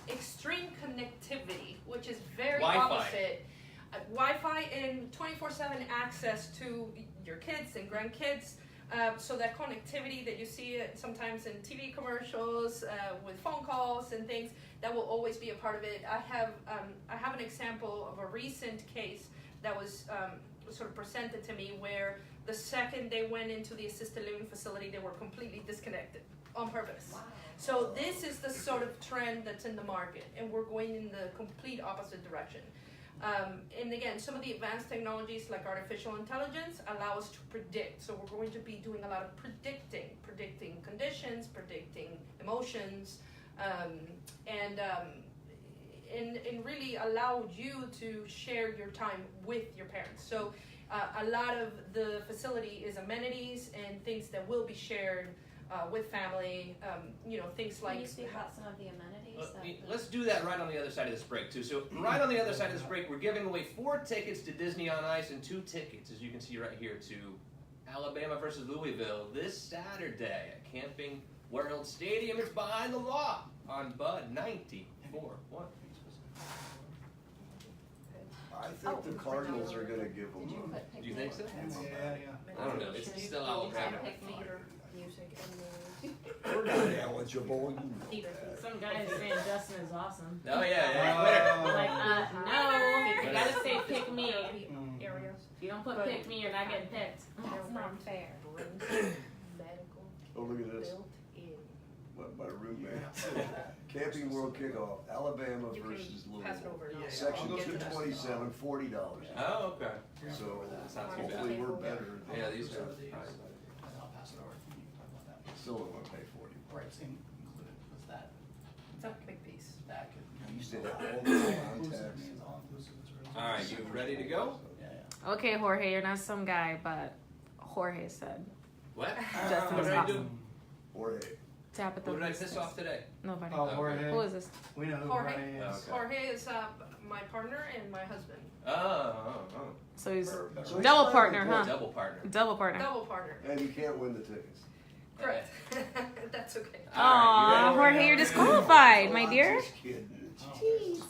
extreme connectivity, which is very Wi-Fi. opposite. Wi-Fi and 24/7 access to your kids and grandkids. So that connectivity that you see sometimes in TV commercials, with phone calls and things, that will always be a part of it. I have an example of a recent case that was sort of presented to me where the second they went into the assisted living facility, they were completely disconnected on purpose. Wow. So this is the sort of trend that's in the market, and we're going in the complete opposite direction. And again, some of the advanced technologies like artificial intelligence allow us to predict. So we're going to be doing a lot of predicting conditions, predicting emotions, and really allow you to share your time with your parents. So a lot of the facility is amenities and things that will be shared with family, things like. Can you speak about some of the amenities? Let's do that right on the other side of this break, too. So right on the other side of this break, we're giving away 4 tickets to Disney on Ice and 2 tickets, as you can see right here, to Alabama versus Louisville this Saturday at Camping World Stadium. It's Behind the Law on Bud 94.1. I think the Cardinals are going to give them. Did you put pick Do you me? think so? Yeah. I don't know. It's still Alabama. Pick me. Music and We're not eligible. theater. Some guy is saying Justin is awesome. Oh, yeah. Like, no, you gotta say pick me. areas. If you don't put pick me, you're not getting picked. That's not fair. Medical Oh, look at this. built in. My roommate. Camping World Kickoff, Alabama You versus can pass it Louisville. over. Yeah, Section I'll get to that. 227, $40. Oh, okay. So That's not too bad. hopefully we're better. Yeah, these are. I'll pass it over. You can talk about that. Still don't want to pay 40. Right, same included with that. It's a big piece. That could. You used to have all the Inclusive contacts. means all inclusive is really. All right, you ready to go? Yeah. Okay, Jorge, you're not some guy, but Jorge said. What? Justin What is did I do? awesome. Or hey, Tabitha. Who did I piss off today? Nobody. Oh, Jorge. Who is this? We know who Jorge. Jorge is. Okay. Jorge is my partner and my husband. Oh. So he's For better- So double he's partner, playing huh? Double partner. Double partner. Double partner. And you can't win the tickets. Correct. That's okay. Aw, Jorge, you're disqualified, my I'm dear. just kidding. Jeez.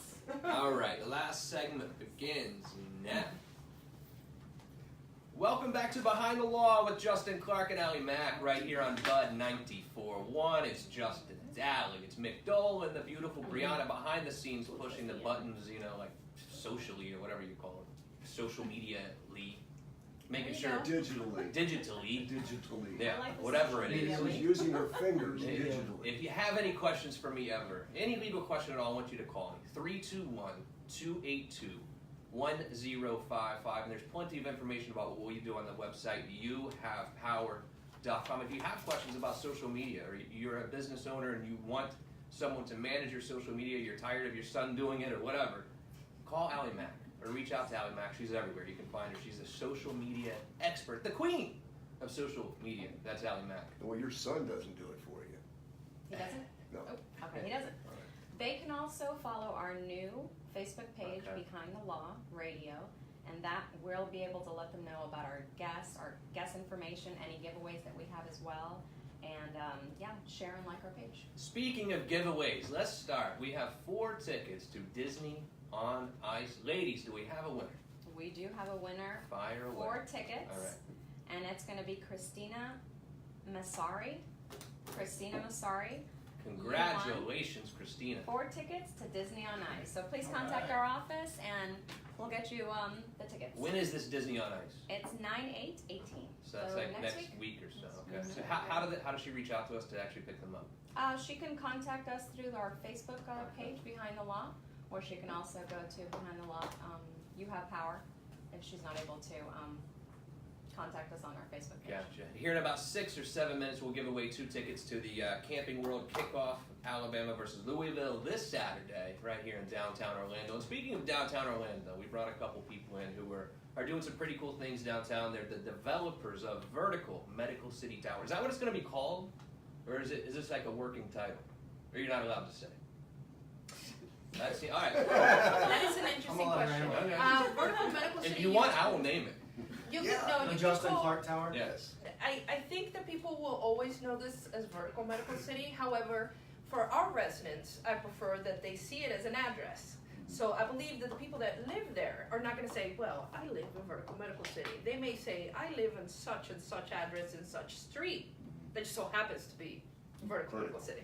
All right, the last segment begins now. Welcome back to Behind the Law with Justin Clark and AlliMac right here on Bud 94.1. It's Justin Daly, it's Mick Dolan, the beautiful Brianna behind the scenes pushing the buttons, you know, like socially or whatever you call it, social media-ly, making sure Digitally. digitally, Digitally. yeah, I like the whatever it social is. media. She's using her fingers Yeah. digitally. If you have any questions for me ever, any legal question at all, I want you to call me. 321-282-1055. And there's plenty of information about what we do on the website, youhavepower.com. If you have questions about social media, or you're a business owner and you want someone to manage your social media, you're tired of your son doing it or whatever, call AlliMac or reach out to AlliMac. She's everywhere. You can find her. She's a social media expert, the queen of social media. That's AlliMac. Well, your son doesn't do it for you. He doesn't? No. Oh, okay, he doesn't. All right. They can also follow our new Facebook page, Okay. Behind the Law Radio, and that will be able to let them know about our guest information, any giveaways that we have as well, and share and like our page. Speaking of giveaways, let's start. We have 4 tickets to Disney on Ice. Ladies, do we have a winner? We do have a winner, Fire away. 4 tickets, All right. and it's going to be Christina Massari. Christina Massari. Congratulations, Christina. 4 tickets to Disney on Ice. So please contact our office and we'll get you the tickets. When is this Disney on Ice? It's So 9/8/18. that's like next week. week or so. Okay. Mhm. So how does she reach out to us to actually pick them up? She can contact us through our Facebook page, Behind the Law, or she can also go to Behind the Law, You Have Power, if she's not able to contact us on our Facebook page. Gotcha. Here in about 6 or 7 minutes, we'll give away 2 tickets to the Camping World Kickoff, Alabama versus Louisville, this Saturday, right here in downtown Orlando. And speaking of downtown Orlando, we brought a couple people in who are doing some pretty cool things downtown. They're the developers of Vertical Medical City Tower. Is that what it's going to be called? Or is this like a working title? Or you're not allowed to say? That's the, all right. That is an I'm interesting allowed question. right away. Vertical Medical City. If you want, I will name it. You Yeah. can, no, The you Justin can call, Clark Tower? Yes. I think that people will always know this as Vertical Medical City. However, for our residents, I prefer that they see it as an address. So I believe that the people that live there are not going to say, well, I live in Vertical Medical City. They may say, I live in such and such address in such street that just so happens to be Vertical Medical City.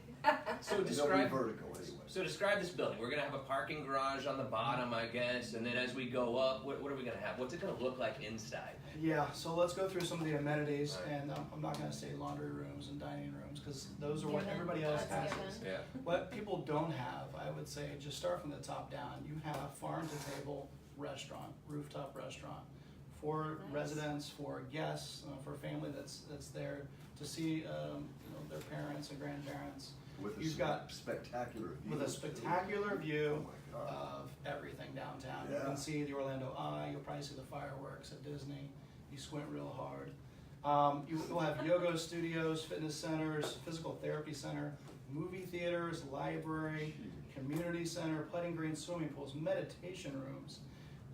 So They'll be describe vertical anyway. So describe this building. We're gonna have a parking garage on the bottom, I guess, and then as we go up, what are we gonna have? What's it gonna look like inside? Yeah, so let's go through some of the amenities, Right. and I'm not gonna say laundry rooms and dining rooms, because those are what Given. everybody else That's has. given. Yeah. What people don't have, I would say, just start from the top down. You have farm-to-table restaurant, rooftop restaurant, for Nice. residents, for guests, for family that's there to see, their parents and grandparents, With a You've got- spectacular view. with a spectacular Oh view my God. of everything downtown. You Yeah. can see the Orlando Eye, you'll probably see the fireworks at Disney, you squint real hard. You'll have yoga studios, fitness centers, physical therapy center, movie theaters, library, community center, putting green, swimming pools, meditation rooms,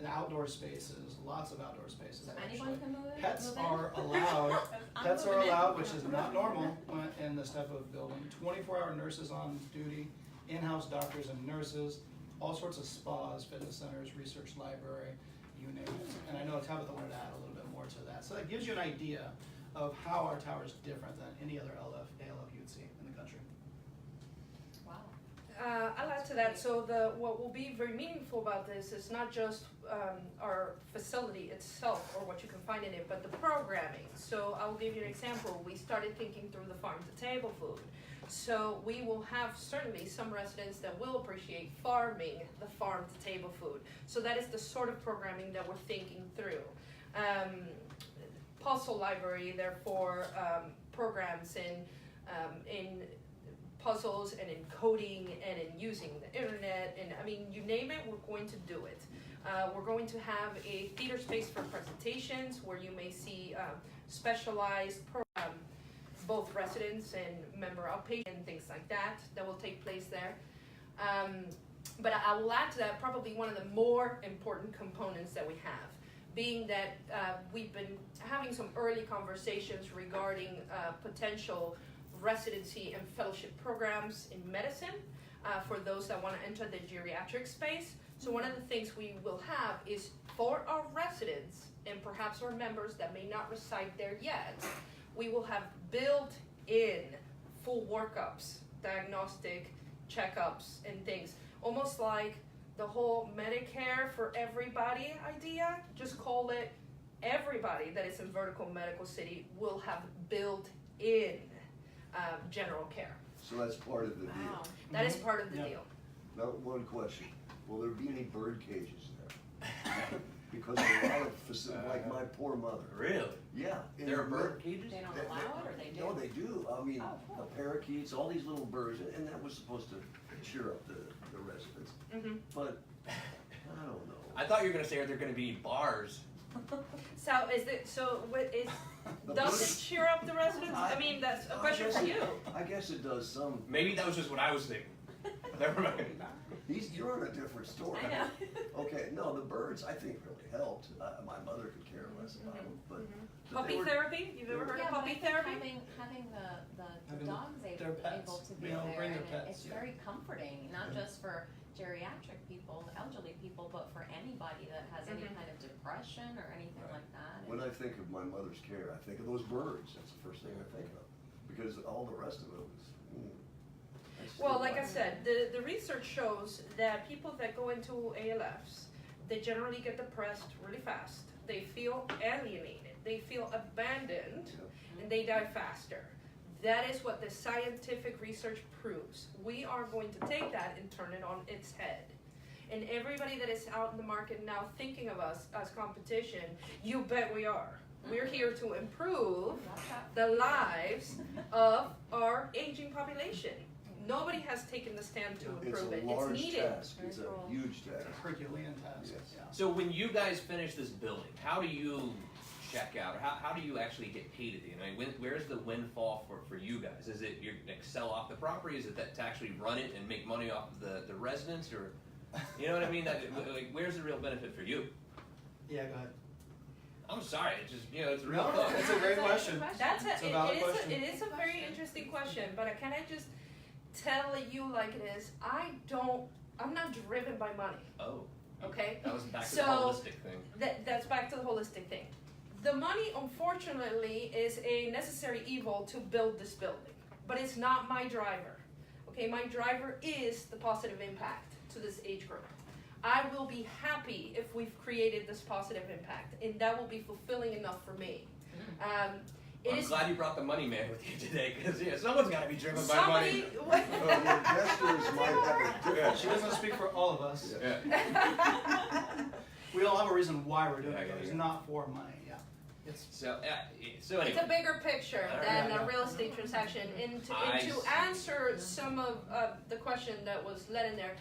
and outdoor spaces, lots of outdoor spaces So actually. anyone can move in? Pets move in? are allowed. I'm Pets are moving in. allowed, which is not normal in this type of building. 24-hour nurses on duty, in-house doctors and nurses, all sorts of spas, fitness centers, research library, you name it. And I know Tabitha wanted to add a little bit more to that. So that gives you an idea of how our tower is different than any other ALF you'd see in the country. Wow. I'll add to that. So what will be very meaningful about this is not just our facility itself or what you can find in it, but the programming. So I will give you an example. We started thinking through the farm-to-table food. So we will have certainly some residents that will appreciate farming the farm-to-table food. So that is the sort of programming that we're thinking through. Puzzle library, therefore, programs in puzzles and in coding and in using the internet, and I mean, you name it, we're going to do it. We're going to have a theater space for presentations where you may see specialized both residents and member outpatient and things like that will take place there. But I will add to that probably one of the more important components that we have, being that we've been having some early conversations regarding potential residency and fellowship programs in medicine for those that want to enter the geriatric space. So one of the things we will have is for our residents and perhaps our members that may not reside there yet, we will have built-in full workups, diagnostic checkups and things, almost like the whole Medicare for everybody idea. Just call it everybody that is in vertical medical city will have built-in general care. So that's part of the deal. Wow. That is part of the Yeah. deal. Now, one question, will there be any bird cages there? Because a lot of facilities, like my poor mother. Really? Yeah. in There are the- bird cages? They don't allow it, or they do? No, they do. I mean, Oh, cool. the parakeets, all these little birds, and that was supposed to cheer up the residents. Mm-hmm. But, I don't know. I thought you were gonna say, are there gonna be bars? So is it, so what is, The does bird- it cheer up the residents? I mean, that's a question for you. I guess it does some. Maybe that was just what I was thinking. Never mind. You're on a different story. I know. Okay, no, the birds, I think, really helped. My mother could care less about them, but. but they Puppy were- therapy? You've ever heard Yeah, of but I puppy think therapy? having the Having dogs their pets, able to be you know, there, bring their and pets, it's yeah. very comforting, not Yeah. just for geriatric people, elderly people, but for anybody that has any Mhm. kind of depression or anything Right. like that. When I think of my mother's care, I think of those birds. That's the first thing I think of. Because all the rest of it was, still Well, like I it. said, the research shows that people that go into ALFs, they generally get depressed really fast. They feel alienated. They feel abandoned, Yeah. and they die faster. That is what the scientific research proves. We are going to take that and turn it on its head. And everybody that is out in the market now thinking of us as competition, you bet we are. We're here to improve Watch out. the lives of our aging population. Nobody has taken the stand to improve it. It's a large It's needed. task. It's a Very cool. huge task. Herculean task, Yes. yeah. So when you guys finish this building, how do you check out, or how do you actually get paid at the end? I mean, where's the windfall for you guys? Is it you're gonna sell off the property? Is it that to actually run it and make money off of the residents, or you know what I mean? Like, where's the real benefit for you? Yeah, go ahead. I'm sorry, it's just it's a real No, thought. that's a great question. That's It's a it valid is question. it is a very interesting question, but can I just tell you like it is? I'm not driven by money, Oh, okay? that was back to So- the holistic thing. That's back to the holistic thing. The money, unfortunately, is a necessary evil to build this building, but it's not my driver. Okay, my driver is the positive impact to this age group. I will be happy if we've created this positive impact, and that will be fulfilling enough for me. It I'm is glad you brought the money man with you today, because someone's got to be driven by somebody. money. Oh, your gestures might have a different. She doesn't speak for all of us. Yeah. We all have a reason why we're doing Yeah, it. yeah, It's yeah. not for money, yeah. It's So It's anyway, a bigger picture All than right. a real estate transaction. And I to see. answer some of the question that was let in there,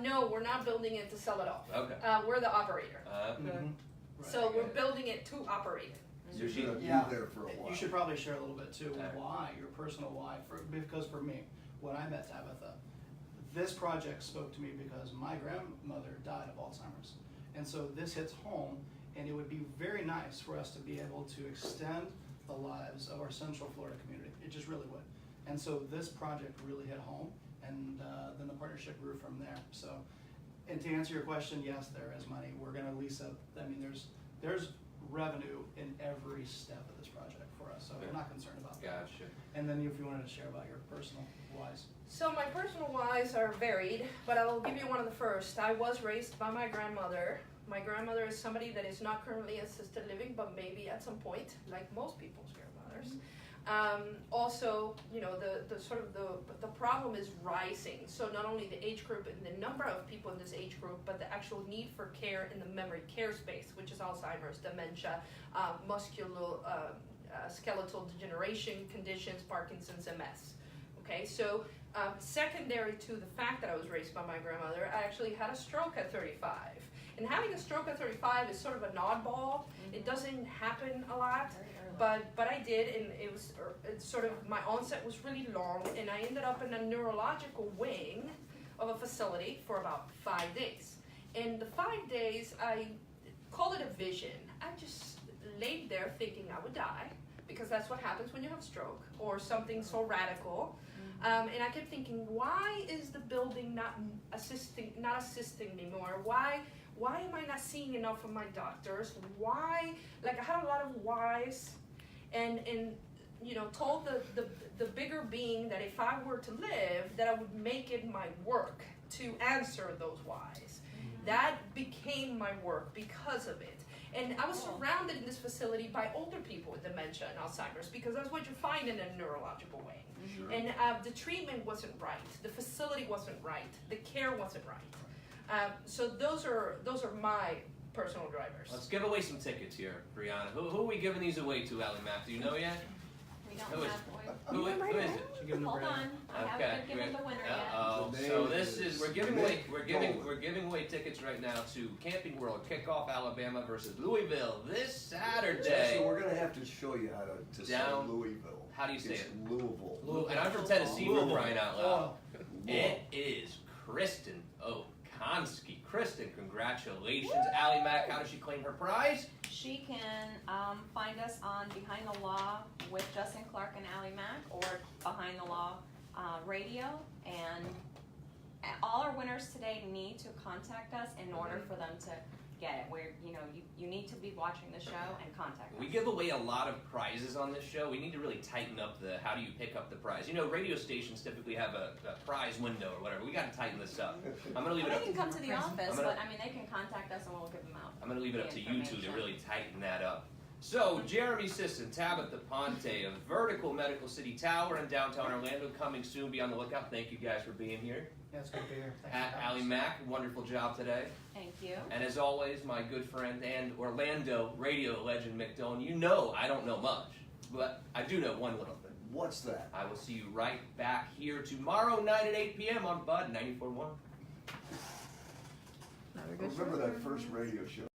no, we're not building it to sell it off. okay. We're the operator. Okay. right. So we're building it to operate it. You're gonna be Yeah. there for a while. You should probably share a little bit too, Alright. why, your personal why, because for me, when I met Tabitha, this project spoke to me because my grandmother died of Alzheimer's. And so this hits home, and it would be very nice for us to be able to extend the lives of our Central Florida community. It just really would. And so this project really hit home, and then the partnership grew from there. So, and to answer your question, yes, there is money. We're gonna lease up, I mean, there's revenue in every step of this project for us, so I'm not concerned about that. Gotcha. And then if you wanted to share about your personal whys. So my personal whys are varied, but I'll give you one of the first. I was raised by my grandmother. My grandmother is somebody that is not currently assisted living, but maybe at some point, like most people's grandmothers. Also, you know, the sort of the problem is rising. So not only the age group and the number of people in this age group, but the actual need for care in the memory care space, which is Alzheimer's, dementia, skeletal degeneration conditions, Parkinson's, MS. Okay, so secondary to the fact that I was raised by my grandmother, I actually had a stroke at 35. And having a stroke at 35 is sort of an oddball. It doesn't happen a lot. Very early. But I did, and it's sort of, my onset was really long, and I ended up in a neurological wing of a facility for about 5 days. And the 5 days, I call it a vision. I just laid there thinking I would die, because that's what happens when you have a stroke or something so radical. And I kept thinking, why is the building not assisting me more? Why am I not seeing enough of my doctors? Why? Like, I had a lot of whys, and you know, told the bigger being that if I were to live, that I would make it my work to answer those whys. That became my work because of it. And I was surrounded in this facility by older people with dementia and Alzheimer's, because that's what you find in a neurological way. Sure. And the treatment wasn't right, the facility wasn't right, the care wasn't right. So those are my personal drivers. Let's give away some tickets here, Brianna. Who are we giving these away to, AlliMac? Do you know yet? We don't Who is- have Who is it? Should give them a Hold brand. on, I Okay, haven't been given the winner yet. Uh-oh. The So name this is is we're giving away Nick tickets right now to Camping World Kickoff Alabama versus Louisville this So Saturday. we're gonna have to show you how to say Down- Louisville. How do you say It's it? Louisville. And I'm from Tennessee, for crying out loud. Oh, It is Kristen Okonski. Kristen, congratulations. AlliMac, how does she claim her prize? She can find us on Behind the Law with Justin Clark and AlliMac, or Behind the Law Radio. And all our winners today need to contact us in order for them to get it. Where you need to be watching the show and contact us. We give away a lot of prizes on this show. We need to really tighten up the how do you pick up the prize. You know, radio stations typically have a prize window or whatever. We got to tighten this up. I'm going to leave it Well, up. they can come to the office, I'm gonna- but I mean, they can contact us and we'll give them out. I'm going to leave it up the to you two to information. really tighten that up. So, Jeremy Sisson, Tabitha Ponte of Vertical Medical City Tower in downtown Orlando, coming soon. Be on the lookout. Thank you guys for being here. yeah, it's good to be here. Thanks At for having us. AlliMac, wonderful job today. Thank you. And as always, my good friend and Orlando radio legend Mick Dillon. You know I don't know much, but I do know one little thing. What's that? I will see you right back here tomorrow night at 8 p.m. on Bud 94.1. Another good show. Remember that first radio show?